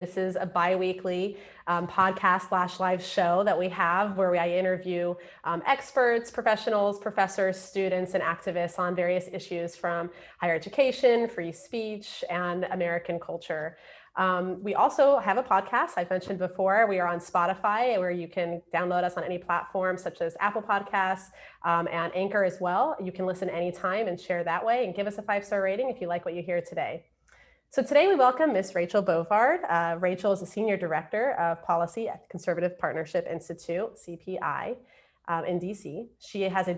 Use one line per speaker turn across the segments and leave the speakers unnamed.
This is a bi-weekly podcast/live show that we have where I interview experts, professionals, professors, students, and activists on various issues from higher education, free speech, and American culture. We also have a podcast I've mentioned before. We are on Spotify, where you can download us on any platform such as Apple Podcasts and Anchor as well. You can listen anytime and share that way, and give us a 5-star rating if you like what you hear today. So today we welcome Ms. Rachel Bovard. Rachel is the Senior Director of Policy at the Conservative Partnership Institute, CPI, in DC. She has over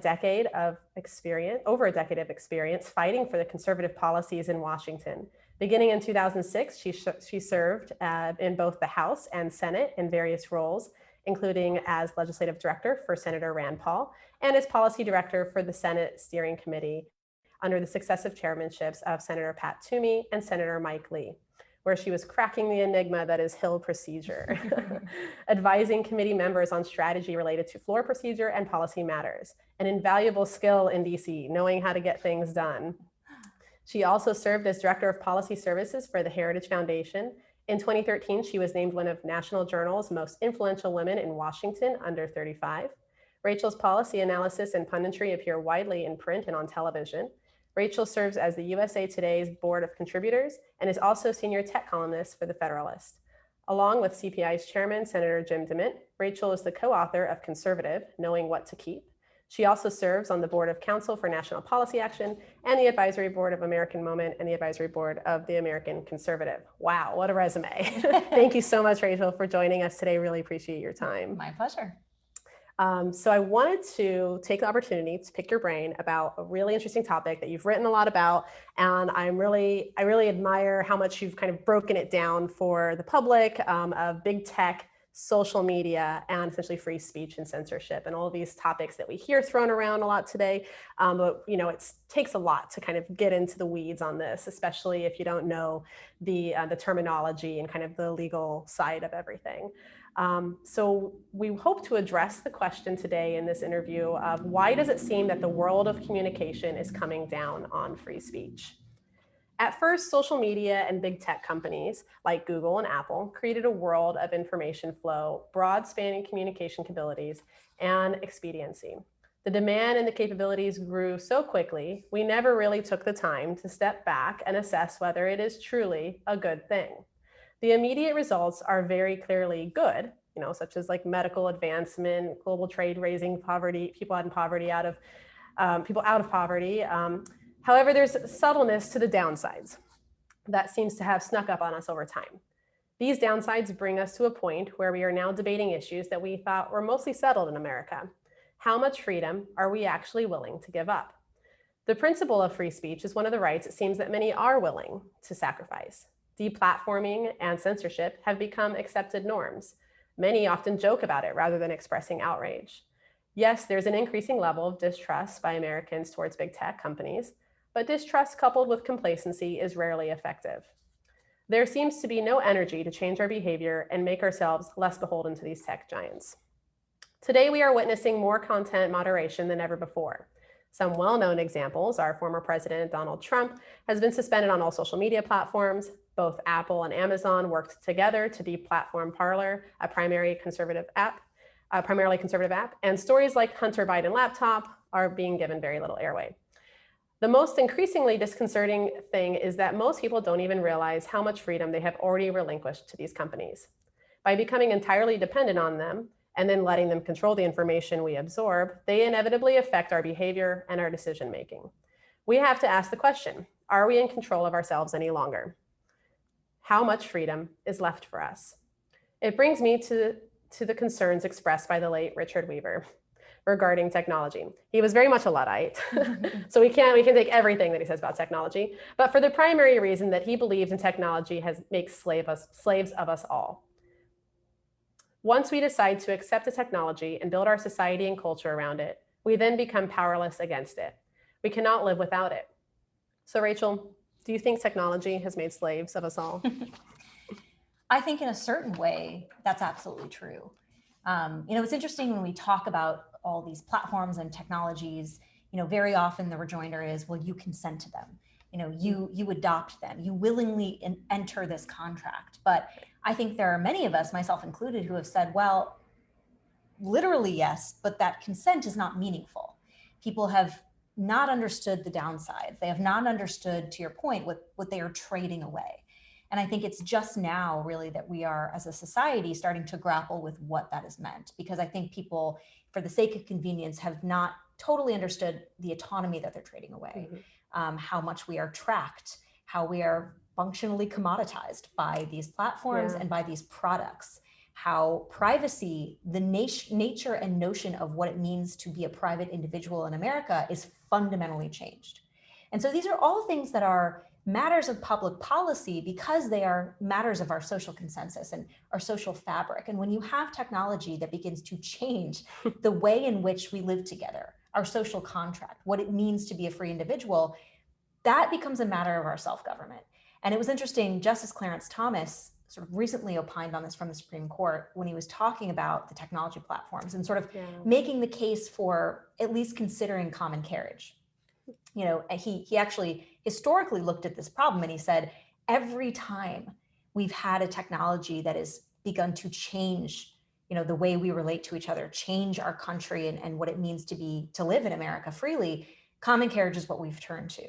a decade of experience fighting for the conservative policies in Washington. Beginning in 2006, she served in both the House and Senate in various roles, including as Legislative Director for Senator Rand Paul and as Policy Director for the Senate Steering Committee under the successive chairmanships of Senator Pat Toomey and Senator Mike Lee, where she was cracking the enigma that is Hill procedure, advising committee members on strategy related to floor procedure and policy matters, an invaluable skill in DC, knowing how to get things done. She also served as Director of Policy Services for the Heritage Foundation. In 2013, she was named one of National Journal's most influential women in Washington under 35. Rachel's policy analysis and punditry appear widely in print and on television. Rachel serves as the USA Today's Board of Contributors and is also senior tech columnist for The Federalist. Along with CPI's chairman, Senator Jim DeMint, Rachel is the co-author of Conservative, Knowing What to Keep. She also serves on the Board of Counsel for National Policy Action and the Advisory Board of American Moment and the Advisory Board of the American Conservative. Wow, what a resume. Thank you so much, Rachel, for joining us today. Really appreciate your time.
My pleasure.
So I wanted to take the opportunity to pick your brain about a really interesting topic that you've written a lot about, and I really admire how much you've kind of broken it down for the public of big tech, social media, and essentially free speech and censorship, and all of these topics that we hear thrown around a lot today. But it takes a lot to kind of get into the weeds on this, especially if you don't know the terminology and kind of the legal side of everything. So we hope to address the question today in this interview of why does it seem that the world of communication is coming down on free speech? At first, social media and big tech companies like Google and Apple created a world of information flow, broad spanning communication capabilities, and expediency. The demand and the capabilities grew so quickly, we never really took the time to step back and assess whether it is truly a good thing. The immediate results are very clearly good, such as like medical advancement, global trade, raising poverty, people out of poverty. However, there's subtleness to the downsides that seems to have snuck up on us over time. These downsides bring us to a point where we are now debating issues that we thought were mostly settled in America. How much freedom are we actually willing to give up? The principle of free speech is one of the rights it seems that many are willing to sacrifice. Deplatforming and censorship have become accepted norms. Many often joke about it rather than expressing outrage. Yes, there's an increasing level of distrust by Americans towards big tech companies, but distrust coupled with complacency is rarely effective. There seems to be no energy to change our behavior and make ourselves less beholden to these tech giants. Today, we are witnessing more content moderation than ever before. Some well-known examples are former President Donald Trump has been suspended on all social media platforms. Both Apple and Amazon worked together to deplatform Parler, a primarily conservative app, and stories like Hunter Biden laptop are being given very little airway. The most increasingly disconcerting thing is that most people don't even realize how much freedom they have already relinquished to these companies. By becoming entirely dependent on them and then letting them control the information we absorb, they inevitably affect our behavior and our decision-making. We have to ask the question, are we in control of ourselves any longer? How much freedom is left for us? It brings me to the concerns expressed by the late Richard Weaver regarding technology. He was very much a Luddite, so we can take everything that he says about technology, but for the primary reason that he believes in technology makes slaves of us all. Once we decide to accept the technology and build our society and culture around it, we then become powerless against it. We cannot live without it. So Rachel, do you think technology has made slaves of us all?
I think in a certain way, that's absolutely true. It's interesting when we talk about all these platforms and technologies, very often the rejoinder is, well, you consent to them. you adopt them, you willingly enter this contract. But I think there are many of us, myself included, who have said, well, literally yes, but that consent is not meaningful. People have not understood the downsides. They have not understood, to your point, what they are trading away. And I think it's just now really that we are, as a society, starting to grapple with what that has meant, because I think people, for the sake of convenience, have not totally understood the autonomy that they're trading away, how much we are tracked, how we are functionally commoditized by these platforms and by these products, how privacy, the nature and notion of what it means to be a private individual in America is fundamentally changed. And so these are all things that are matters of public policy because they are matters of our social consensus and our social fabric. And when you have technology that begins to change the way in which we live together, our social contract, what it means to be a free individual, that becomes a matter of our self-government. And it was interesting, Justice Clarence Thomas sort of recently opined on this from the Supreme Court when he was talking about the technology platforms and sort of making the case for at least considering common carriage. He actually historically looked at this problem and he said, every time we've had a technology that has begun to change, the way we relate to each other, change our country and what it means to live in America freely, common carriage is what we've turned to.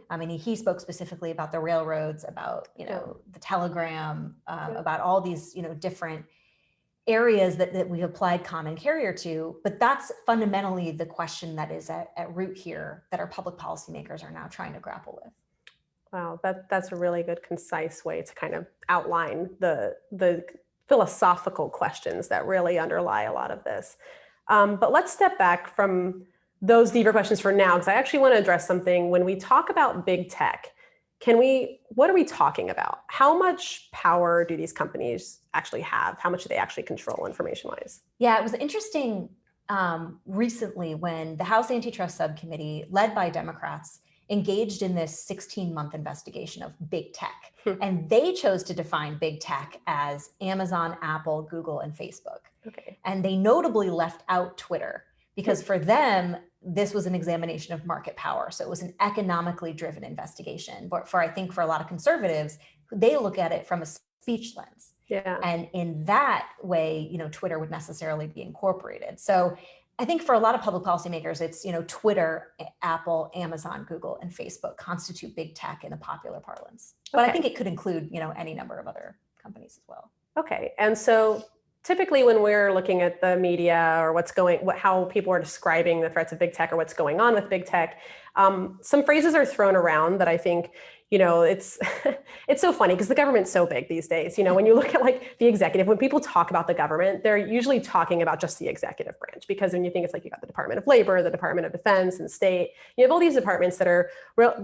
I mean, he spoke specifically about the railroads, about, the telegram, about all these, different areas that we applied common carrier to, but that's fundamentally the question that is at root here that our public policymakers are now trying to grapple with.
Wow, that's a really good, concise way to kind of outline the philosophical questions that really underlie a lot of this. But let's step back from those deeper questions for now, because I actually want to address something. When we talk about big tech, what are we talking about? How much power do these companies actually have? How much do they actually control information-wise?
Yeah, it was interesting recently when the House Antitrust Subcommittee, led by Democrats, engaged in this 16-month investigation of big tech. And they chose to define big tech as Amazon, Apple, Google, and Facebook.
Okay.
And they notably left out Twitter, because for them, this was an examination of market power. So it was an economically driven investigation. But I think for a lot of conservatives, they look at it from a speech lens.
Yeah.
And in that way, Twitter would necessarily be incorporated. So I think for a lot of public policymakers, it's, Twitter, Apple, Amazon, Google, and Facebook constitute big tech in the popular parlance. But I think it could include, any number of other companies as well.
Okay. And so typically when we're looking at the media or how people are describing the threats of big tech or what's going on with big tech, some phrases are thrown around that I think, it's so funny because the government's so big these days. When you look at like the executive, when people talk about the government, they're usually talking about just the executive branch, because when you think it's like you got the Department of Labor, the Department of Defense, and State, you have all these departments that are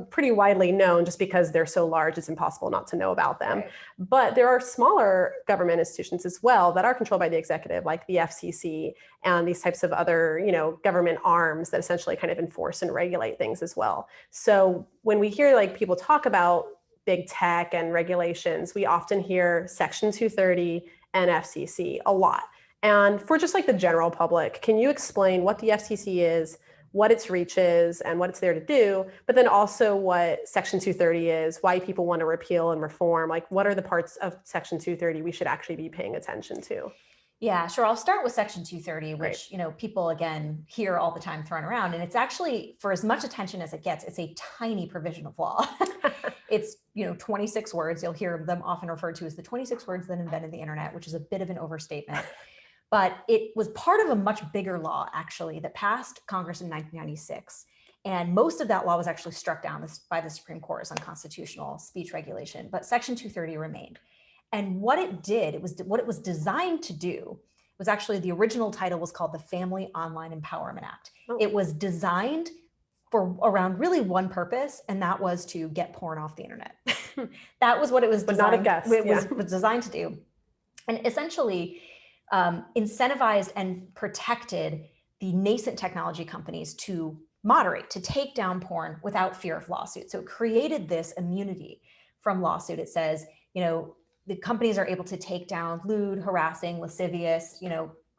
pretty widely known. Just because they're so large, it's impossible not to know about them. Right. But there are smaller government institutions as well that are controlled by the executive, like the FCC and these types of other, government arms that essentially kind of enforce and regulate things as well. So when we hear like people talk about big tech and regulations, we often hear Section 230 and FCC a lot. And for just like the general public, can you explain what the FCC is, what its reach is, and what it's there to do, but then also what Section 230 is, why people want to repeal and reform? Like, what are the parts of Section 230 we should actually be paying attention to?
Yeah, sure. I'll start with Section 230, which, people, again, hear all the time thrown around. And it's actually, for as much attention as it gets, it's a tiny provision of law. It's, 26 words. You'll hear them often referred to as the 26 words that invented the internet, which is a bit of an overstatement. But it was part of a much bigger law, actually, that passed Congress in 1996. And most of that law was actually struck down by the Supreme Court as unconstitutional speech regulation. But Section 230 remained. And what it did, what it was designed to do was actually, the original title was called the Family Online Empowerment Act. Oh. It was designed for around really one purpose, and that was to get porn off the internet. That was what it was designed. It was designed to do. And essentially incentivized and protected the nascent technology companies to moderate, to take down porn without fear of lawsuit. So it created this immunity from lawsuit. It says, the companies are able to take down lewd, harassing, lascivious,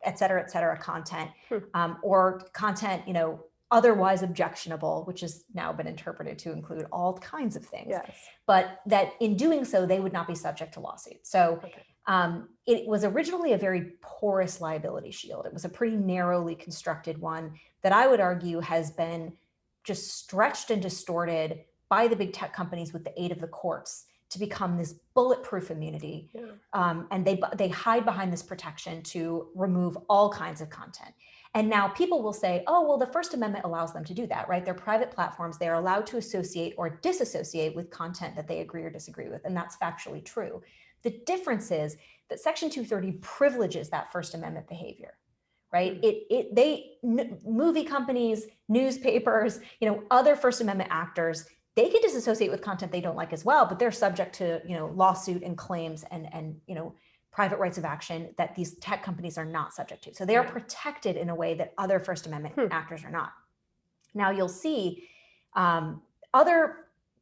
et cetera, content, or content, otherwise objectionable, which has now been interpreted to include all kinds of things.
Yes.
But that in doing so, they would not be subject to lawsuit. So it was originally a very porous liability shield. It was a pretty narrowly constructed one that I would argue has been just stretched and distorted by the big tech companies with the aid of the courts to become this bulletproof immunity. And they hide behind this protection to remove all kinds of content. And now people will say, oh, well, the First Amendment allows them to do that, right? They're private platforms. They are allowed to associate or disassociate with content that they agree or disagree with. And that's factually true. The difference is that Section 230 privileges that First Amendment behavior, right? Movie companies, newspapers, other First Amendment actors, they can disassociate with content they don't like as well, but they're subject to, lawsuit and claims and private rights of action that these tech companies are not subject to. So they are protected in a way that other First Amendment actors are not. Now you'll see other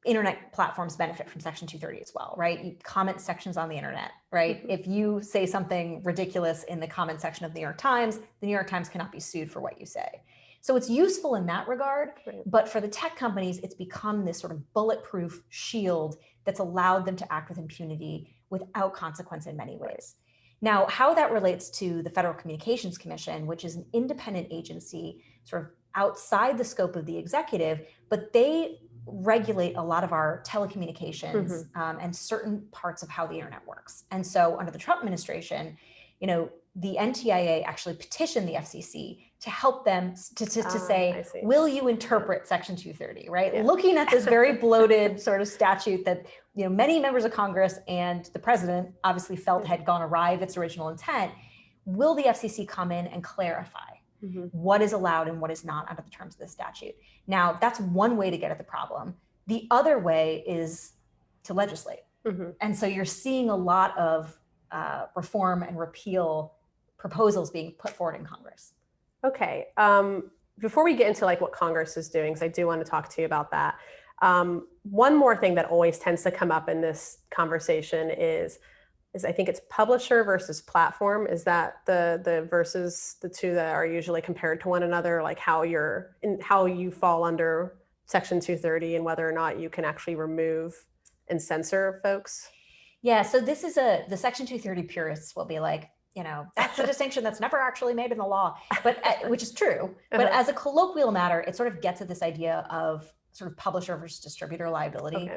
internet platforms benefit from Section 230 as well, right? You comment sections on the internet, right? If you say something ridiculous in the comment section of the New York Times, the New York Times cannot be sued for what you say. So it's useful in that regard, but for the tech companies, it's become this sort of bulletproof shield that's allowed them to act with impunity without consequence in many ways. Now, how that relates to the Federal Communications Commission, which is an independent agency sort of outside the scope of the executive, but they regulate a lot of our telecommunications and certain parts of how the internet works. And so under the Trump administration, the NTIA actually petitioned the FCC to help them to say, will you interpret Section 230, right? Looking at this very bloated sort of statute that many members of Congress and the president obviously felt had gone awry of its original intent, will the FCC come in and clarify what is allowed and what is not under the terms of the statute? Now, that's one way to get at the problem. The other way is to legislate. And so you're seeing a lot of reform and repeal proposals being put forward in Congress.
Okay. Before we get into what Congress is doing, because I do want to talk to you about that. One more thing that always tends to come up in this conversation is I think it's publisher versus platform. Is that the versus the two that are usually compared to one another, like how you fall under Section 230 and whether or not you can actually remove and censor folks?
Yeah, so this is the Section 230 purists will be like, that's a distinction that's never actually made in the law, but which is true. But as a colloquial matter, it sort of gets at this idea of sort of publisher versus distributor liability.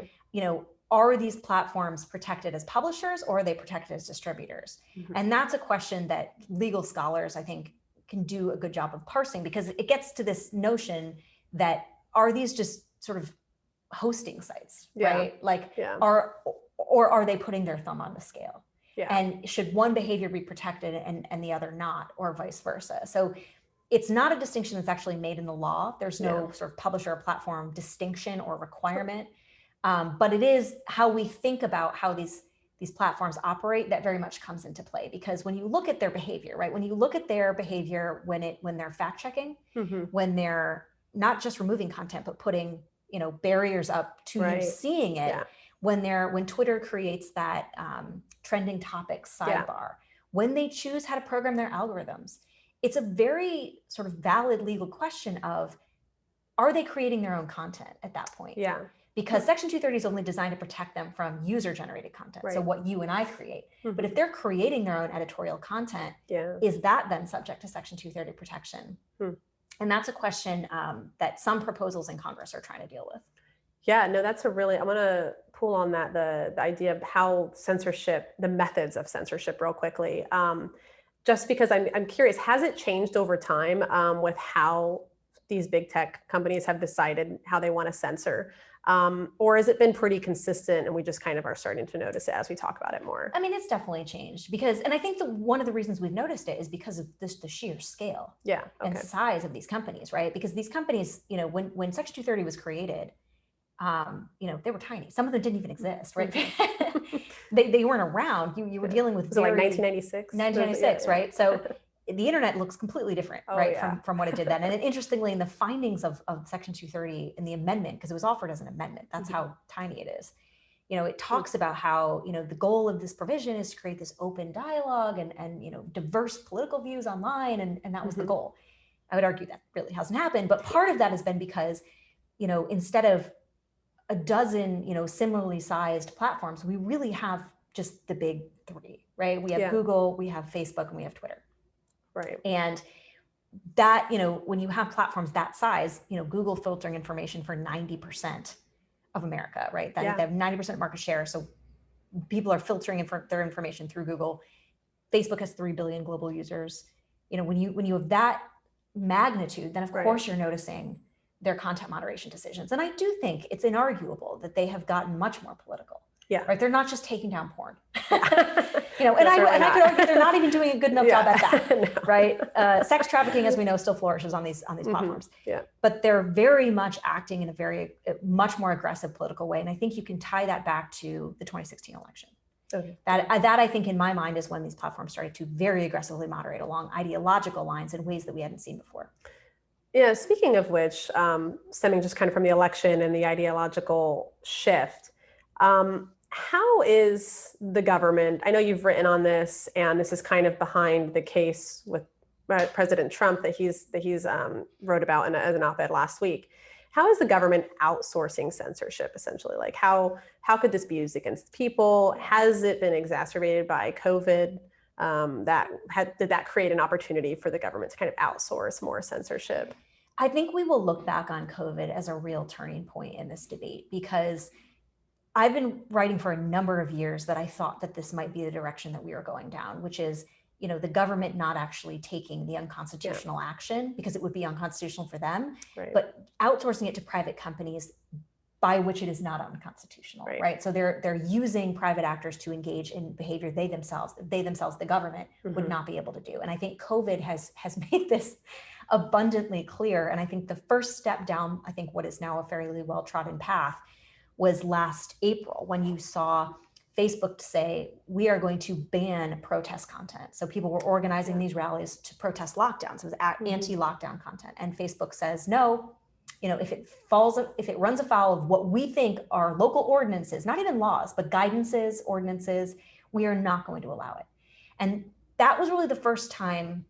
Are these platforms protected as publishers or are they protected as distributors? And that's a question that legal scholars, I think, can do a good job of parsing, because it gets to this notion that are these just sort of hosting sites, right? Or are they putting their thumb on the scale? And should one behavior be protected and the other not, or vice versa? So it's not a distinction that's actually made in the law. There's no sort of publisher or platform distinction or requirement, but it is how we think about how these platforms operate that very much comes into play. Because when you look at their behavior, right? When you look at their behavior when they're fact checking, when they're not just removing content but putting barriers up to you seeing it. When Twitter creates that trending topics sidebar, when they choose how to program their algorithms, it's a very sort of valid legal question of, are they creating their own content at that point? Because Section 230 is only designed to protect them from user-generated content, so what you and I create. But if they're creating their own editorial content, is that then subject to Section 230 protection? And that's a question that some proposals in Congress are trying to deal with.
Yeah, no, that's I want to pull on that, the idea of how censorship, the methods of censorship real quickly. Just because I'm curious, has it changed over time with how these big tech companies have decided how they want to censor? Or has it been pretty consistent and we just kind of are starting to notice it as we talk about it more?
I mean, it's definitely changed and I think one of the reasons we've noticed it is because of the sheer scale and size of these companies, right? Because these companies, when Section 230 was created, they were tiny. Some of them didn't even exist, right? they weren't around. You were dealing with
1996?
1996, right? So the internet looks completely different, from what it did then. And interestingly, in the findings of Section 230 in the amendment, because it was offered as an amendment, that's how tiny it is. It talks about how, the goal of this provision is to create this open dialogue and diverse political views online. And that was the goal. I would argue that really hasn't happened, but part of that has been because, instead of a dozen, similarly sized platforms, we really have just the big three, right? We have Google, we have Facebook, and we have Twitter.
Right.
And that, when you have platforms that size, Google filtering information for 90% of America, right? They have 90% market share. So people are filtering their information through Google. Facebook has 3 billion global users. When you have that magnitude, then of course you're noticing their content moderation decisions. And I do think it's inarguable that they have gotten much more political.
Yeah.
Right. They're not just taking down porn. And I could argue they're not even doing a good enough job at that.
No.
Right. Sex trafficking, as we know, still flourishes on these platforms.
Yeah.
But they're very much acting in a much more aggressive political way. And I think you can tie that back to the 2016 election.
Okay.
That I think in my mind is when these platforms started to very aggressively moderate along ideological lines in ways that we hadn't seen before.
Yeah, speaking of which, stemming just kind of from the election and the ideological shift, how is the government, I know you've written on this, and this is kind of behind the case with President Trump that he's wrote about as an op-ed last week. How is the government outsourcing censorship, essentially? Like how could this be used against people? Has it been exacerbated by COVID? Did that create an opportunity for the government to kind of outsource more censorship?
I think we will look back on COVID as a real turning point in this debate, because I've been writing for a number of years that I thought that this might be the direction that we were going down, which is, the government not actually taking the unconstitutional action because it would be unconstitutional for them, but outsourcing it to private companies by which it is not unconstitutional, right? So they're using private actors to engage in behavior they themselves, the government, would not be able to do. And I think COVID has made this abundantly clear. And I think the first step down, I think what is now a fairly well-trodden path, was last April when you saw Facebook say, we are going to ban protest content. So people were organizing these rallies to protest lockdowns. It was anti-lockdown content. And Facebook says, no, if it runs afoul of what we think are local ordinances, not even laws, but guidances, ordinances, we are not going to allow it. And that was really the first time,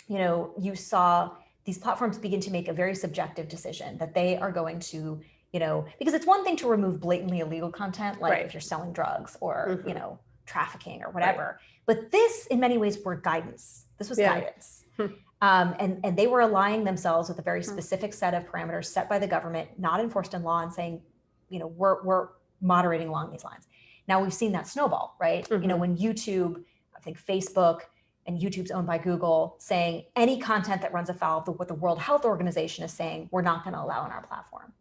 you saw these platforms begin to make a very subjective decision that they are going to, because it's one thing to remove blatantly illegal content, like if you're selling drugs or, trafficking or whatever. But this, in many ways, were guidance. This was guidance. And they were aligning themselves with a very specific set of parameters set by the government, not enforced in law, and saying, we're moderating along these lines. Now we've seen that snowball, right? When YouTube, I think Facebook, and YouTube's owned by Google, saying any content that runs afoul of what the World Health Organization is saying, we're not going to allow on our platform.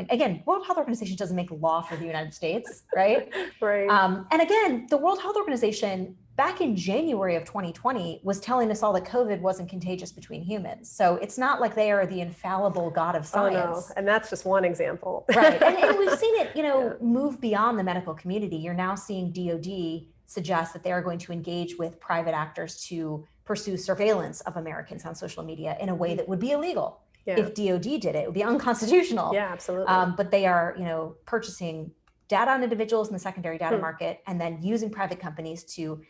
Again, World Health Organization doesn't make law for the United States, right? And again, the World Health Organization back in January of 2020 was telling us all that COVID wasn't contagious between humans. So it's not like they are the infallible god of science.
No. And that's just one example.
Right. And we've seen it, move beyond the medical community. You're now seeing DOD suggest that they are going to engage with private actors to pursue surveillance of Americans on social media in a way that would be illegal. If DOD did it, it would be unconstitutional.
Yeah, absolutely.
But they are, purchasing data on individuals in the secondary data market and then using private companies to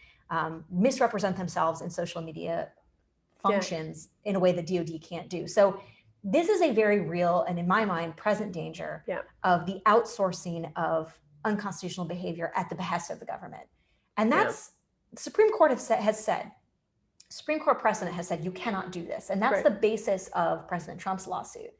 misrepresent themselves in social media functions in a way that DOD can't do. So this is a very real and, in my mind, present danger of the outsourcing of unconstitutional behavior at the behest of the government. And that's the Supreme Court has said. Supreme Court precedent has said you cannot do this. And that's the basis of President Trump's lawsuit,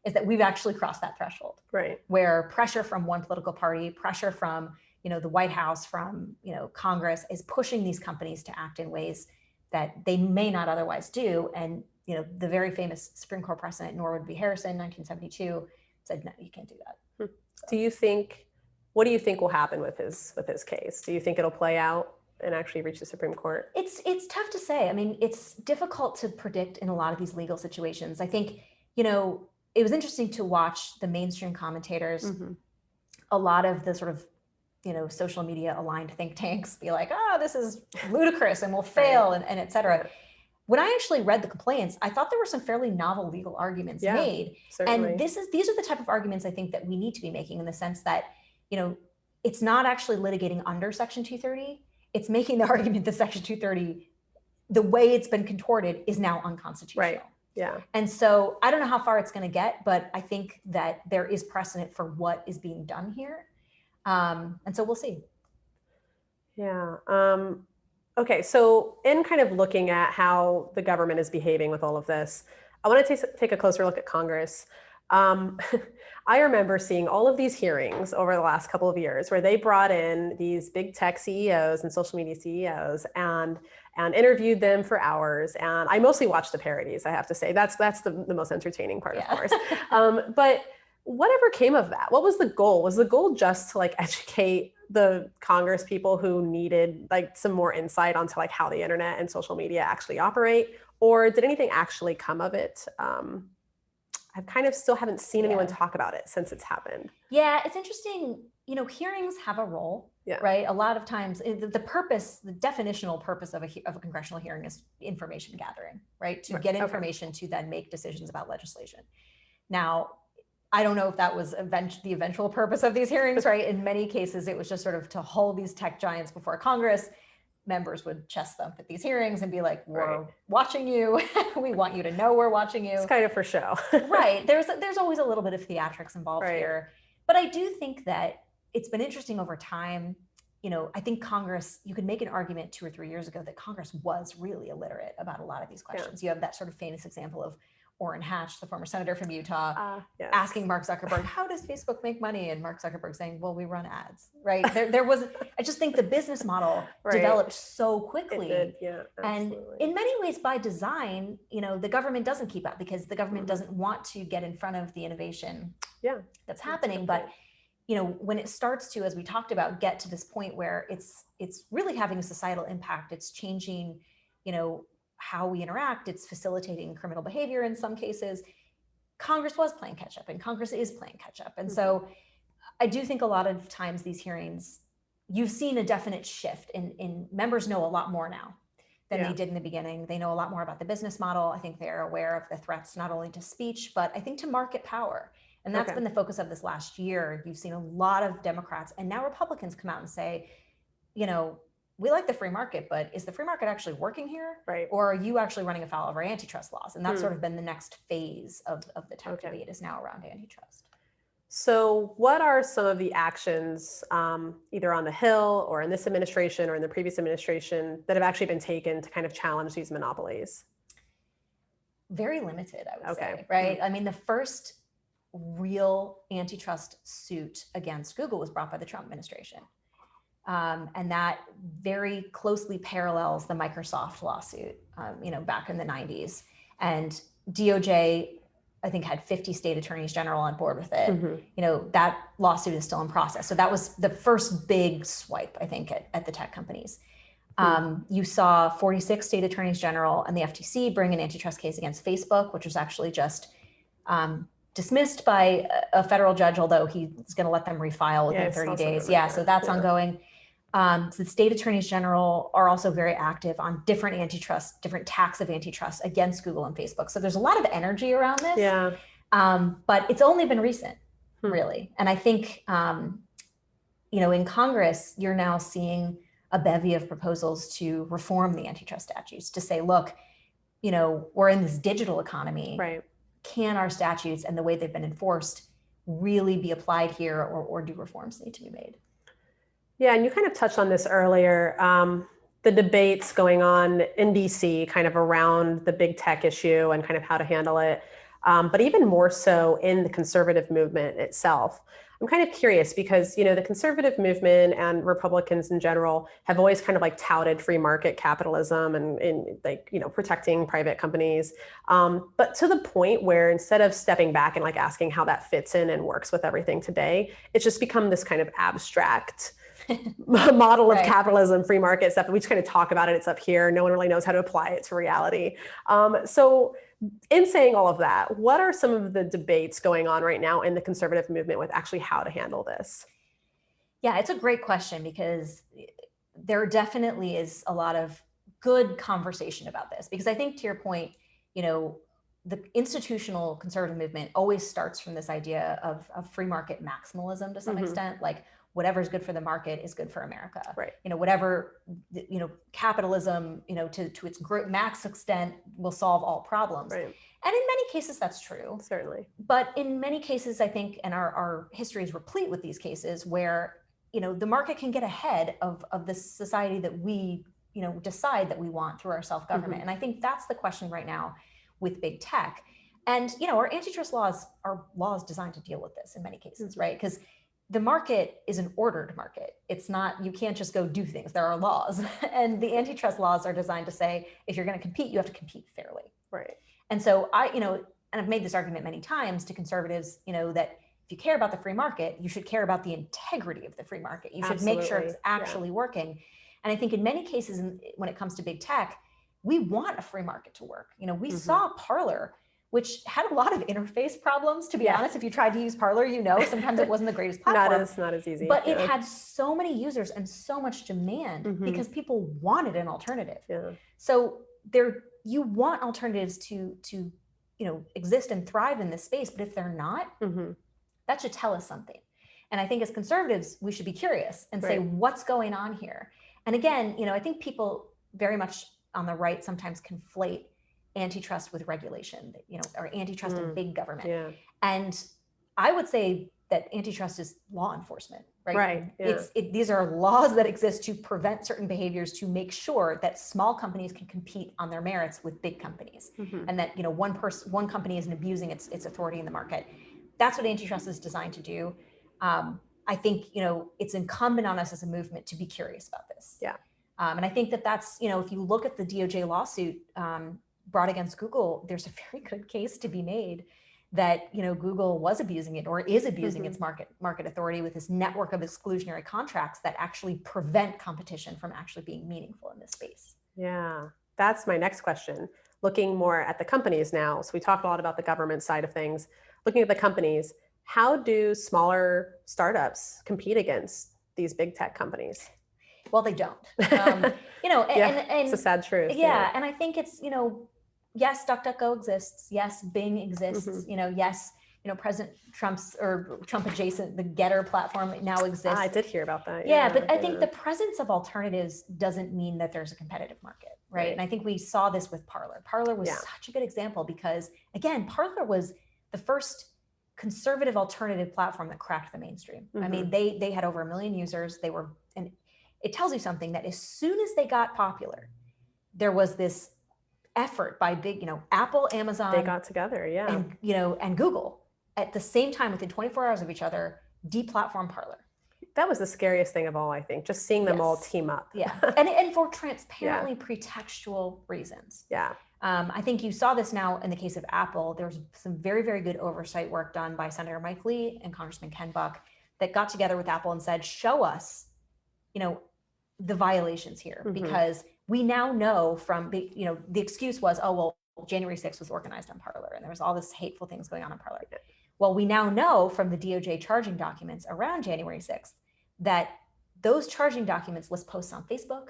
is that we've actually crossed that threshold. Where pressure from one political party, pressure from, the White House, from, Congress, is pushing these companies to act in ways that they may not otherwise do. And, the very famous Supreme Court precedent, Norwood v. Harrison, 1972, said, no, you can't do that. So.
What do you think will happen with his case? Do you think it'll play out and actually reach the Supreme Court?
It's tough to say. I mean, it's difficult to predict in a lot of these legal situations. I think, it was interesting to watch the mainstream commentators, a lot of the sort of, social media aligned think tanks be like, this is ludicrous and will fail and et cetera. When I actually read the complaints, I thought there were some fairly novel legal arguments made.
Certainly.
And these are the type of arguments I think that we need to be making, in the sense that, it's not actually litigating under Section 230. It's making the argument that Section 230, the way it's been contorted, is now unconstitutional.
Yeah.
And so I don't know how far it's going to get, but I think that there is precedent for what is being done here. And so we'll see.
Yeah. Okay, so in kind of looking at how the government is behaving with all of this, I want to take a closer look at Congress. Um, I remember seeing all of these hearings over the last couple of years where they brought in these big tech CEOs and social media CEOs and interviewed them for hours. And I mostly watched the parodies, I have to say. That's the most entertaining part, of course. But whatever came of that? What was the goal? Was the goal just to like educate the Congress people who needed like some more insight onto like how the internet and social media actually operate, or did anything actually come of it? I've kind of still haven't seen anyone talk about it since it's happened.
Yeah, it's interesting. You know, hearings have a role, right? A lot of times, the purpose, the definitional purpose of a congressional hearing is information gathering, right? To get information to then make decisions about legislation. Now, I don't know if that was the eventual purpose of these hearings, right? In many cases, it was just sort of to hold these tech giants before Congress. Members would chest thump at these hearings and be like, we're watching you. We want you to know we're watching you.
It's kind of for show.
Right. There's always a little bit of theatrics involved here. But I do think that it's been interesting over time. You know, I think Congress, you could make an argument 2 or 3 years ago that Congress was really illiterate about a lot of these questions. You have that sort of famous example of Orrin Hatch, the former senator from Utah, asking Mark Zuckerberg, how does Facebook make money? And Mark Zuckerberg saying, well, we run ads, right? There was, I just think the business model developed so quickly.
It did.
And in many ways by design, you know, the government doesn't keep up because the government doesn't want to get in front of the innovation that's happening. But, you know, when it starts to, as we talked about, get to this point where it's really having a societal impact, it's changing, you know, how we interact, it's facilitating criminal behavior in some cases. Congress was playing catch up and Congress is playing catch up. And so I do think a lot of times these hearings, you've seen a definite shift in members know a lot more now than they did in the beginning. They know a lot more about the business model. I think they're aware of the threats, not only to speech, but I think to market power. And that's been the focus of this last year. You've seen a lot of Democrats and now Republicans come out and say, you know, we like the free market, but is the free market actually working here?
Right.
Or are you actually running afoul of our antitrust laws? And that's sort of been the next phase of the tech debate is now around antitrust.
So what are some of the actions, either on the Hill or in this administration or in the previous administration, that have actually been taken to kind of challenge these monopolies?
Very limited, I would say, right? I mean, the first real antitrust suit against Google was brought by the Trump administration. And that very closely parallels the Microsoft lawsuit, you know, back in the 90s. And DOJ, I think, had 50 state attorneys general on board with it. You know, that lawsuit is still in process. So that was the first big swipe, I think, at the tech companies. You saw 46 state attorneys general and the FTC bring an antitrust case against Facebook, which was actually just dismissed by a federal judge, although he's going to let them refile within 30 days. So that's ongoing. So the state attorneys general are also very active on different tacks of antitrust against Google and Facebook. So there's a lot of energy around this. But it's only been recent, really. And I think, you know, in Congress, you're now seeing a bevy of proposals to reform the antitrust statutes to say, look, you know, we're in this digital economy. Can our statutes and the way they've been enforced really be applied here, or do reforms need to be made?
Yeah, and you kind of touched on this earlier, the debates going on in DC kind of around the big tech issue and kind of how to handle it, but even more so in the conservative movement itself. I'm kind of curious because, you know, the conservative movement and Republicans in general have always kind of like touted free market capitalism and like, you know, protecting private companies. But to the point where instead of stepping back and like asking how that fits in and works with everything today, it's just become this kind of abstract model of capitalism, free market stuff. We just kind of talk about it. It's up here. No one really knows how to apply it to reality. So in saying all of that, what are some of the debates going on right now in the conservative movement with actually how to handle this?
Yeah, it's a great question because there definitely is a lot of good conversation about this. Because I think to your point, you know, the institutional conservative movement always starts from this idea of free market maximalism to some extent. Like, whatever's good for the market is good for America.
Right.
Whatever, capitalism, to its max extent will solve all problems.
Right.
And in many cases, that's true.
Certainly.
But in many cases, I think, and our history is replete with these cases where, the market can get ahead of this society that we, decide that we want through our self-government. And I think that's the question right now with big tech. And, our antitrust laws are laws designed to deal with this in many cases, right? Because the market is an ordered market. It's not, you can't just go do things. There are laws. And the antitrust laws are designed to say, if you're going to compete, you have to compete fairly.
Right.
And so and I've made this argument many times to conservatives, that if you care about the free market, you should care about the integrity of the free market. You should make sure it's actually working. And I think in many cases, when it comes to big tech, we want a free market to work. We saw Parler, which had a lot of interface problems, to be honest. If you tried to use Parler, sometimes it wasn't the greatest platform.
Not as easy.
But it had so many users and so much demand because people wanted an alternative.
Yeah.
So you want alternatives to exist and thrive in this space, but if they're not, that should tell us something. And I think as conservatives, we should be curious and say, what's going on here? And again, I think people very much on the right sometimes conflate antitrust with regulation, or antitrust and big government.
Yeah.
And I would say that antitrust is law enforcement, right?
Right. Yeah.
These are laws that exist to prevent certain behaviors, to make sure that small companies can compete on their merits with big companies, and that one company isn't abusing its authority in the market. That's what antitrust is designed to do. I think it's incumbent on us as a movement to be curious about this.
Yeah.
And I think that's if you look at the DOJ lawsuit brought against Google, there's a very good case to be made that Google was abusing it or is abusing its market authority with this network of exclusionary contracts that actually prevent competition from actually being meaningful in this space.
Yeah, that's my next question. Looking more at the companies now. So we talked a lot about the government side of things. Looking at the companies, how do smaller startups compete against these big tech companies?
Well, they don't.
And it's a sad truth.
Yeah, and I think it's yes, DuckDuckGo exists. Yes, Bing exists. Yes, President Trump's or Trump adjacent, the Getter platform now exists.
I did hear about that.
Yeah, but I think the presence of alternatives doesn't mean that there's a competitive market, right? And I think we saw this with Parler. Parler was such a good example because, again, Parler was the first conservative alternative platform that cracked the mainstream. I mean, they had over 1 million users. And it tells you something that as soon as they got popular, there was this effort by big, Apple, Amazon,
they got together,
and and Google at the same time within 24 hours of each other, deplatform Parler.
That was the scariest thing of all, I think, just seeing them all team up.
Yeah, and for transparently pretextual reasons.
Yeah.
I think you saw this now in the case of Apple. There was some very, very good oversight work done by Senator Mike Lee and Congressman Ken Buck that got together with Apple and said, show us, the violations here, because we now know from, the excuse was, oh, well, January 6th was organized on Parler and there was all this hateful things going on Parler. Well, we now know from the DOJ charging documents around January 6th that those charging documents list posts on Facebook,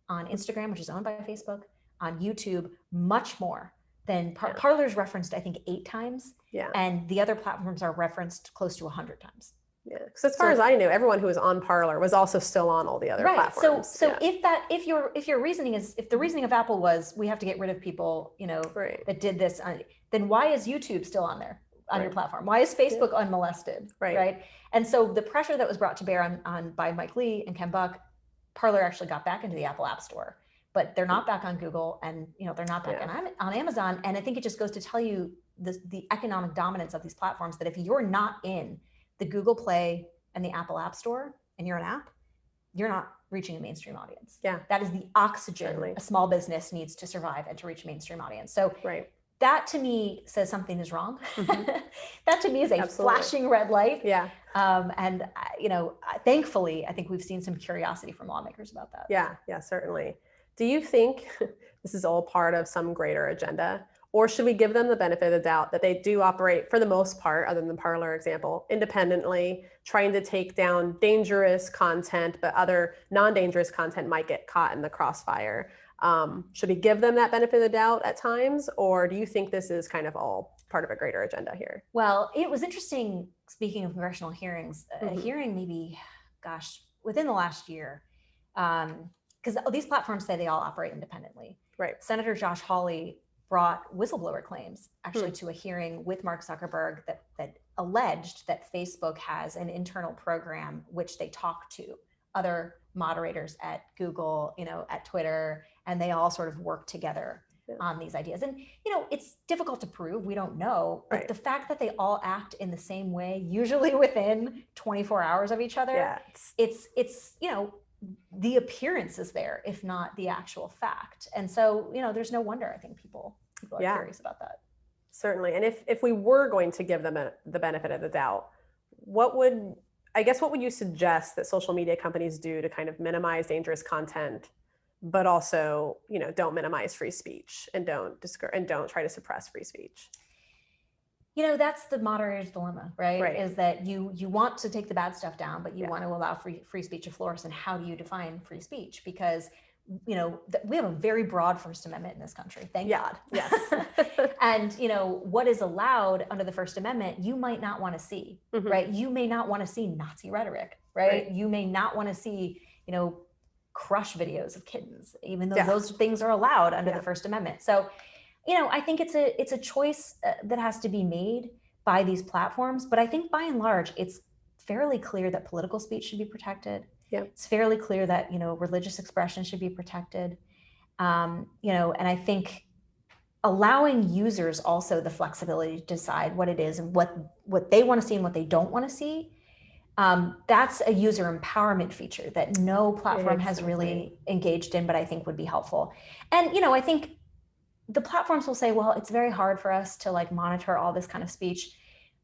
on Instagram, which is owned by Facebook, on YouTube, much more than Parler's referenced, I think, 8 times. Yeah. And the other platforms are referenced close to 100 times.
Yeah. So as far as I knew, everyone who was on Parler was also still on all the other platforms.
So if your reasoning is, if the reasoning of Apple was we have to get rid of people, that did this, then why is YouTube still on there on your platform? Why is Facebook unmolested? Right. And so the pressure that was brought to bear on by Mike Lee and Ken Buck, Parler actually got back into the Apple App Store, but they're not back on Google, and they're not back on Amazon. And I think it just goes to tell you the economic dominance of these platforms, that if you're not in the Google Play and the Apple App Store and you're an app, you're not reaching a mainstream audience. Yeah. That is the oxygen a small business needs to survive and to reach a mainstream audience. So that to me says something is wrong. That to me is a flashing red light. Yeah. And thankfully, I think we've seen some curiosity from lawmakers about that.
Yeah. Yeah, certainly. Do you think this is all part of some greater agenda? Or should we give them the benefit of the doubt that they do operate, for the most part, other than the Parler example, independently, trying to take down dangerous content, but other non-dangerous content might get caught in the crossfire? Should we give them that benefit of the doubt at times? Or do you think this is kind of all part of a greater agenda here?
Well, it was interesting, speaking of congressional hearings, a hearing maybe within the last year, because these platforms say they all operate independently.
Right.
Senator Josh Hawley brought whistleblower claims actually to a hearing with Mark Zuckerberg that alleged that Facebook has an internal program which they talk to other moderators at Google, at Twitter, and they all sort of work together on these ideas. And, it's difficult to prove, we don't know, but the fact that they all act in the same way, usually within 24 hours of each other, it's the appearance is there, if not the actual fact. And so, there's no wonder I think people are curious about that.
Certainly. And if we were going to give them the benefit of the doubt, what would you suggest that social media companies do to kind of minimize dangerous content, but also, don't minimize free speech and don't try to suppress free speech?
That's the moderator's dilemma, right? Is that you want to take the bad stuff down, but you want to allow free speech to flourish. And how do you define free speech? Because, we have a very broad First Amendment in this country, thank God.
Yes.
And, what is allowed under the First Amendment, you might not want to see, right? You may not want to see Nazi rhetoric, right? You may not want to see, crush videos of kittens, even though those things are allowed under the First Amendment. So, I think it's a choice that has to be made by these platforms. But I think by and large, it's fairly clear that political speech should be protected. It's fairly clear that, religious expression should be protected. And I think allowing users also the flexibility to decide what it is and what they want to see and what they don't want to see. That's a user empowerment feature that no platform has really engaged in, but I think would be helpful. And, I think the platforms will say, well, it's very hard for us to monitor all this kind of speech.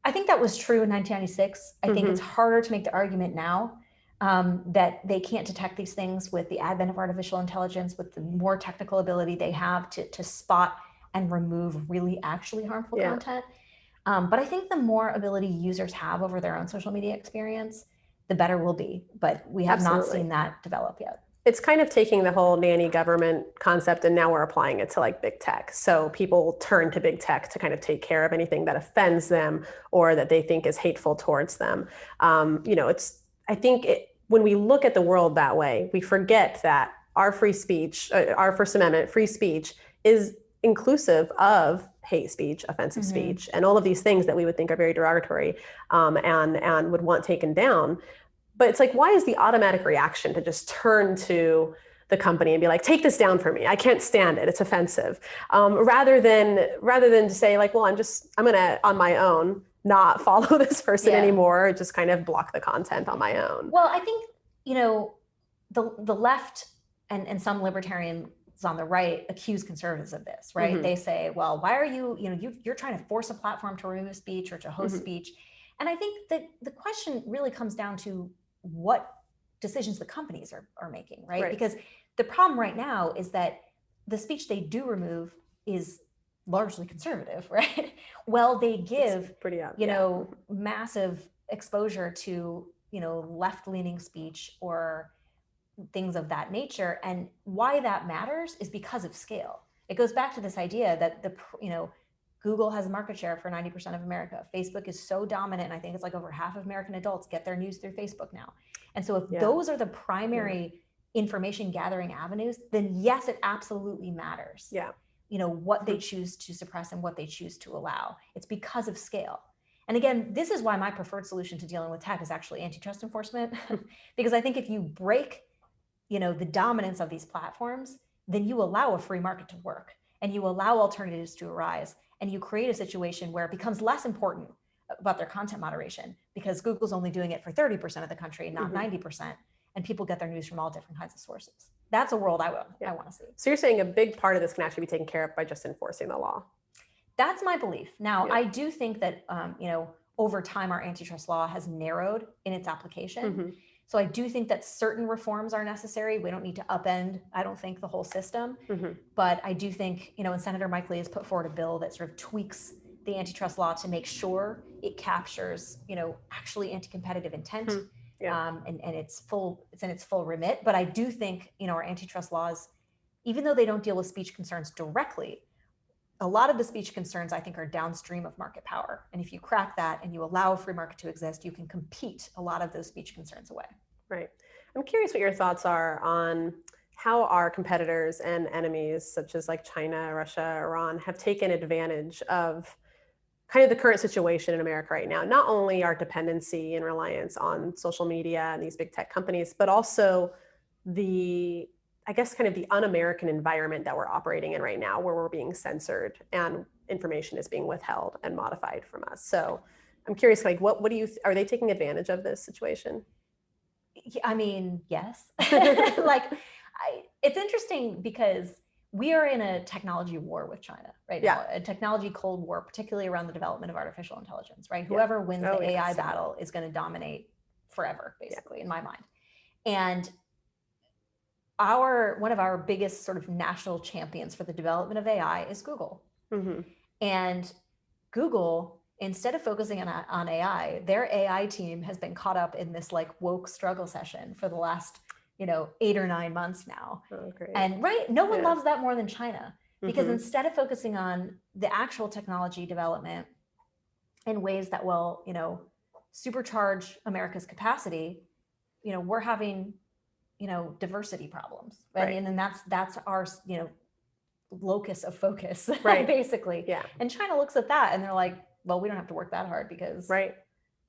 I think that was true in 1996. I think it's harder to make the argument now that they can't detect these things with the advent of artificial intelligence, with the more technical ability they have to spot and remove really actually harmful content. But I think the more ability users have over their own social media experience, the better we'll be. But we have not seen that develop yet.
It's kind of taking the whole nanny government concept and now we're applying it to big tech. So people turn to big tech to kind of take care of anything that offends them or that they think is hateful towards them. When we look at the world that way, we forget that our free speech, our First Amendment free speech is inclusive of hate speech, offensive speech, and all of these things that we would think are very derogatory and would want taken down. But it's why is the automatic reaction to just turn to the company and be like, take this down for me. I can't stand it. It's offensive. Rather than to say I'm going to, on my own, not follow this person anymore, just kind of block the content on my own.
Well, I think, the left and some libertarians on the right accuse conservatives of this, right? They say, well, why are you're trying to force a platform to remove speech or to host speech. And I think that the question really comes down to what decisions the companies are making, right? Because the problem right now is that the speech they do remove is largely conservative, right? Well, they give, massive exposure to, left-leaning speech or things of that nature. And why that matters is because of scale. It goes back to this idea that Google has a market share for 90% of America. Facebook is so dominant. And I think it's over half of American adults get their news through Facebook now. And so if those are the primary information gathering avenues, then yes, it absolutely matters. What they choose to suppress and what they choose to allow. It's because of scale. And again, this is why my preferred solution to dealing with tech is actually antitrust enforcement. Because I think if you break, the dominance of these platforms, then you allow a free market to work and you allow alternatives to arise. And you create a situation where it becomes less important about their content moderation because Google's only doing it for 30% of the country, not 90%. And people get their news from all different kinds of sources. That's a world I want to see.
So you're saying a big part of this can actually be taken care of by just enforcing the law?
That's my belief. Now, I do think that, over time, our antitrust law has narrowed in its application. So I do think that certain reforms are necessary. We don't need to upend, I don't think, the whole system. But I do think, and Senator Mike Lee has put forward a bill that sort of tweaks the antitrust law to make sure it captures, actually anti-competitive intent. And it's in its full remit. But I do think, our antitrust laws, even though they don't deal with speech concerns directly, a lot of the speech concerns I think are downstream of market power. And if you crack that and you allow a free market to exist, you can compete a lot of those speech concerns away.
Right. I'm curious what your thoughts are on how our competitors and enemies, such as like China, Russia, Iran, have taken advantage of kind of the current situation in America right now. Not only our dependency and reliance on social media and these big tech companies, but also the, I guess, kind of the un-American environment that we're operating in right now, where we're being censored and information is being вithheld and modified from us. So I'm curious, like, what do you, are they taking advantage of this situation?
I mean, yes. It's interesting because we are in a technology war with China right now, a technology cold war, particularly around the development of artificial intelligence, right? Whoever wins the AI battle is going to dominate forever, basically, in my mind. And one of our biggest sort of national champions for the development of AI is Google. And Google, instead of focusing on AI, their AI team has been caught up in this like woke struggle session for the last 8 or 9 months now.
Oh, great.
And no one loves that more than China, because instead of focusing on the actual technology development in ways that will, supercharge America's capacity, we're having, diversity problems, right? And that's our, locus of focus, basically. And China looks at that and they're like, well, we don't have to work that hard because,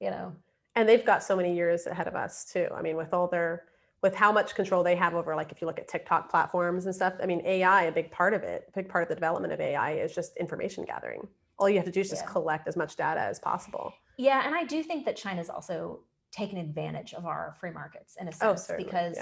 and they've got so many years ahead of us too. I mean, with how much control they have over, like, if you look at TikTok platforms and stuff, I mean, AI, a big part of the development of AI is just information gathering. All you have to do is just collect as much data as possible. Yeah.
And I do think that China's also taken advantage of our free markets in a sense, because,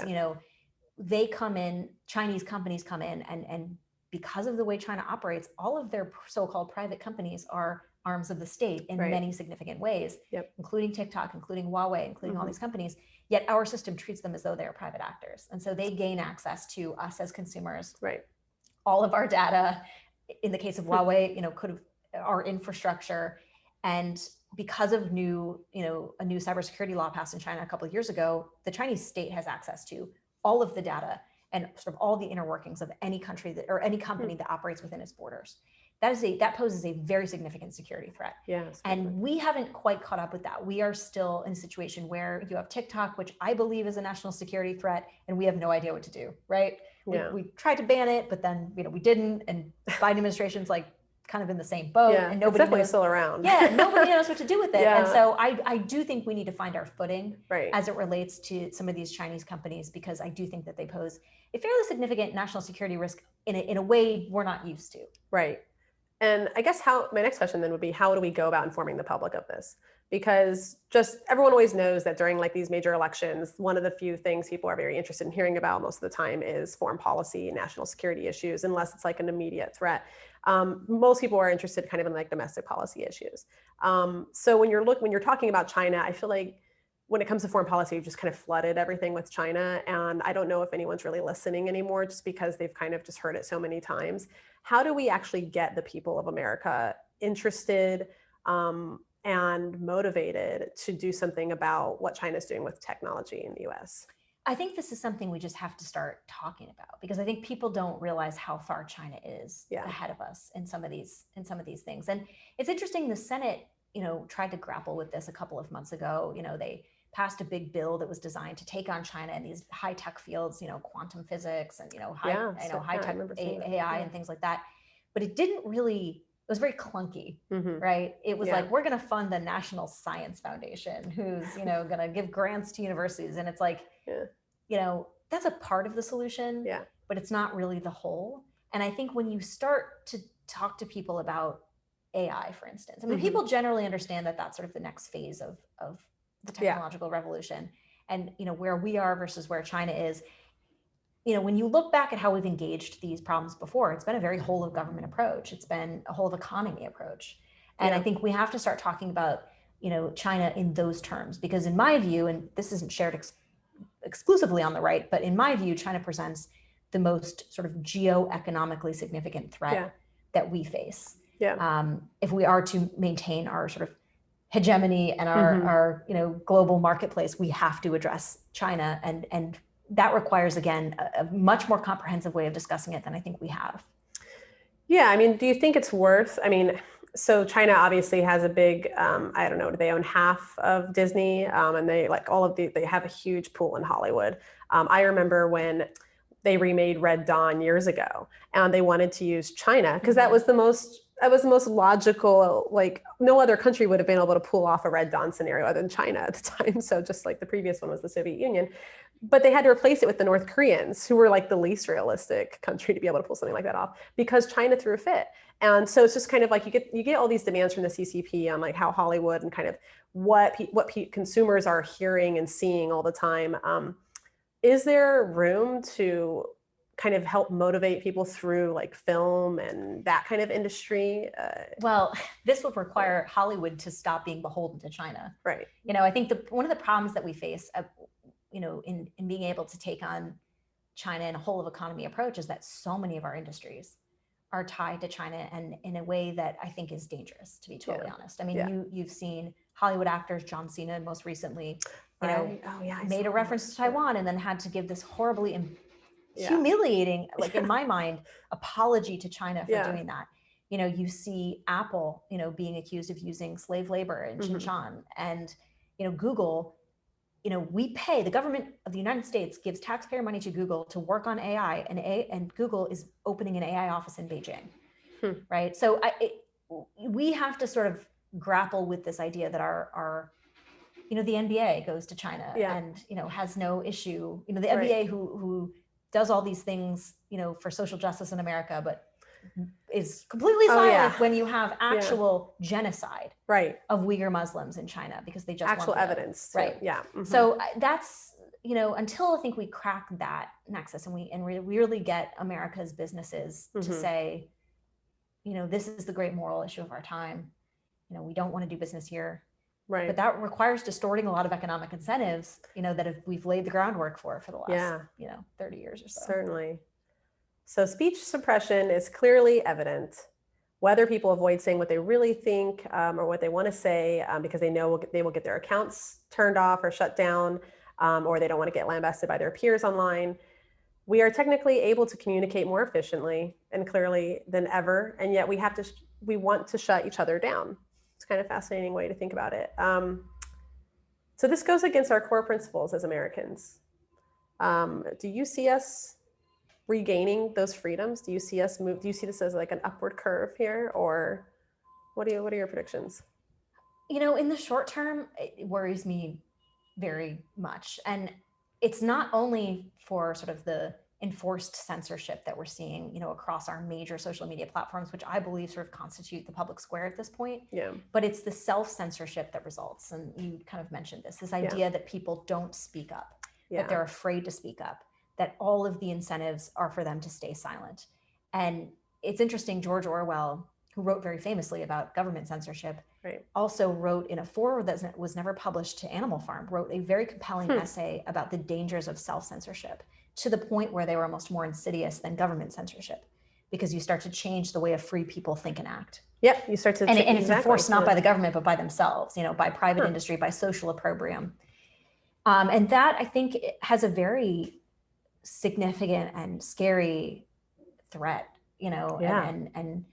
they come in, Chinese companies come in, and because of the way China operates, all of their so-called private companies are arms of the state in many significant ways, including TikTok, including Huawei, including all these companies. Yet our system treats them as though they're private actors. And so they gain access to us as consumers. All of our data, in the case of Huawei, our infrastructure. And because of a new cybersecurity law passed in China a couple of years ago, the Chinese state has access to all of the data and sort of all the inner workings of any country or any company that operates within its borders. That poses a very significant security threat. And we haven't quite caught up with that. We are still in a situation where you have TikTok, which I believe is a national security threat, and we have no idea what to do, right? We tried to ban it, but then we didn't, and Biden administration's like kind of in the same boat, and nobody knows,
still around.
Nobody knows what to do with it. And so I do think we need to find our footing as it relates to some of these Chinese companies, because I do think that they pose a fairly significant national security risk in a way we're not used to.
And I guess my next question then would be, how do we go about informing the public of this? Because just everyone always knows that during like these major elections, one of the few things people are very interested in hearing about most of the time is foreign policy, national security issues, unless it's like an immediate threat. Most people are interested kind of in like domestic policy issues. So when you're talking about China, I feel like when it comes to foreign policy, we've just kind of flooded everything with China. And I don't know if anyone's really listening anymore, just because they've kind of just heard it so many times. How do we actually get the people of America interested and motivated to do something about what China's doing with technology in the US?
I think this is something we just have to start talking about, because I think people don't realize how far China is ahead of us in some of these things. And it's interesting, the Senate, tried to grapple with this a couple of months ago. They passed a big bill that was designed to take on China in these high tech fields, quantum physics and high tech AI and things like that. But it didn't really. It was very clunky, right? It was like, we're going to fund the National Science Foundation, who's going to give grants to universities, and it's like, that's a part of the solution, but it's not really the whole. And I think when you start to talk to people about AI, for instance, I mean, people generally understand that that's sort of the next phase of the technological revolution, and where we are versus where China is. When you look back at how we've engaged these problems before, it's been a very whole of government approach. It's been a whole of economy approach. And I think we have to start talking about, China in those terms, because in my view, and this isn't shared exclusively on the right, but in my view, China presents the most sort of geo-economically significant threat that we face. If we are to maintain our sort of hegemony and our global marketplace, we have to address China, and that requires, again, a much more comprehensive way of discussing it than I think we have.
Yeah, I mean, do you think it's worth, I mean, So China obviously has a big, I don't know, do they own half of Disney? And they like they have a huge pool in Hollywood. I remember when they remade Red Dawn years ago, and they wanted to use China because that was the most logical. Like no other country would have been able to pull off a Red Dawn scenario other than China at the time. So just like the previous one was the Soviet Union, but they had to replace it with the North Koreans, who were like the least realistic country to be able to pull something like that off because China threw a fit. And so it's just kind of like you get all these demands from the CCP on like how Hollywood and kind of what consumers are hearing and seeing all the time. Is there room to kind of help motivate people through like film and that kind of industry?
Well, this would require Hollywood to stop being beholden to China.
Right.
I think one of the problems that we face, in being able to take on China in a whole of economy approach is that so many of our industries are tied to China and in a way that I think is dangerous, to be totally honest. I mean, you've seen Hollywood actors, John Cena most recently, made a reference to Taiwan and then had to give this horribly humiliating, like in my mind, apology to China for doing that. You see Apple, being accused of using slave labor in Xinjiang, and Google, the government of the United States gives taxpayer money to Google to work on AI, and Google is opening an AI office in Beijing, right? So we have to sort of grapple with this idea that our the NBA goes to China and has no issue. The NBA who does all these things for social justice in America, but is completely silent when you have actual genocide of Uyghur Muslims in China because they just
actual evidence,
right?
Yeah.
So that's until I think we crack that nexus and we really get America's businesses to say, this is the great moral issue of our time. We don't want to do business here.
Right.
But that requires distorting a lot of economic incentives, that we've laid the groundwork for the last, 30 years or so.
Certainly. So speech suppression is clearly evident, whether people avoid saying what they really think or what they want to say because they know they will get their accounts turned off or shut down, or they don't want to get lambasted by their peers online. We are technically able to communicate more efficiently and clearly than ever, and yet we want to shut each other down. It's kind of a fascinating way to think about it. So this goes against our core principles as Americans. Do you see us regaining those freedoms? Do you see us move? Do you see this as like an upward curve here, or what are your predictions?
In the short term, it worries me very much, and it's not only for sort of the enforced censorship that we're seeing, across our major social media platforms, which I believe sort of constitute the public square at this point.
Yeah.
But it's the self-censorship that results, and you kind of mentioned this idea that people don't speak up, that they're afraid to speak up, that all of the incentives are for them to stay silent. And it's interesting, George Orwell, who wrote very famously about government censorship, also wrote in a foreword that was never published to Animal Farm, wrote a very compelling essay about the dangers of self-censorship, to the point where they were almost more insidious than government censorship, because you start to change the way a free people think and act.
Yep, you start to,
and it's enforced not by the government, but by themselves, by private industry, by social opprobrium. And that, I think, has a very significant and scary threat, and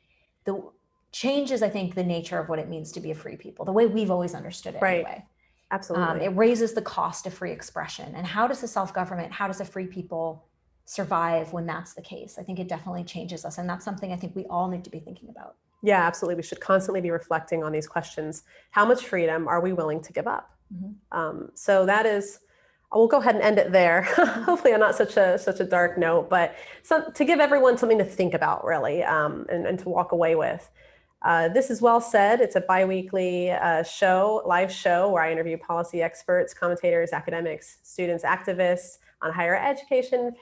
the changes, I think, the nature of what it means to be a free people, the way we've always understood it anyway.
Absolutely.
It raises the cost of free expression. And how does a self-government, how does a free people survive when that's the case? I think it definitely changes us. And that's something I think we all need to be thinking about.
Yeah, absolutely. We should constantly be reflecting on these questions. How much freedom are we willing to give up? So that is, we'll go ahead and end it there. Hopefully on not such a dark note, but to give everyone something to think about, really, and to walk away with. This is Well Said. It's a bi-weekly live show where I interview policy experts, commentators, academics, students, activists on higher education,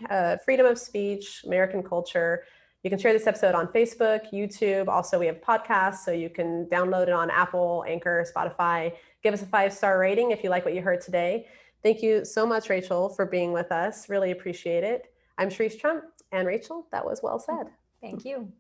freedom of speech, American culture. You can share this episode on Facebook, YouTube. Also, we have podcasts, so you can download it on Apple, Anchor, Spotify. Give us a 5-star rating if you like what you heard today. Thank you so much, Rachel, for being with us. Really appreciate it. I'm Sharice Trump, and Rachel, that was Well Said.
Thank you.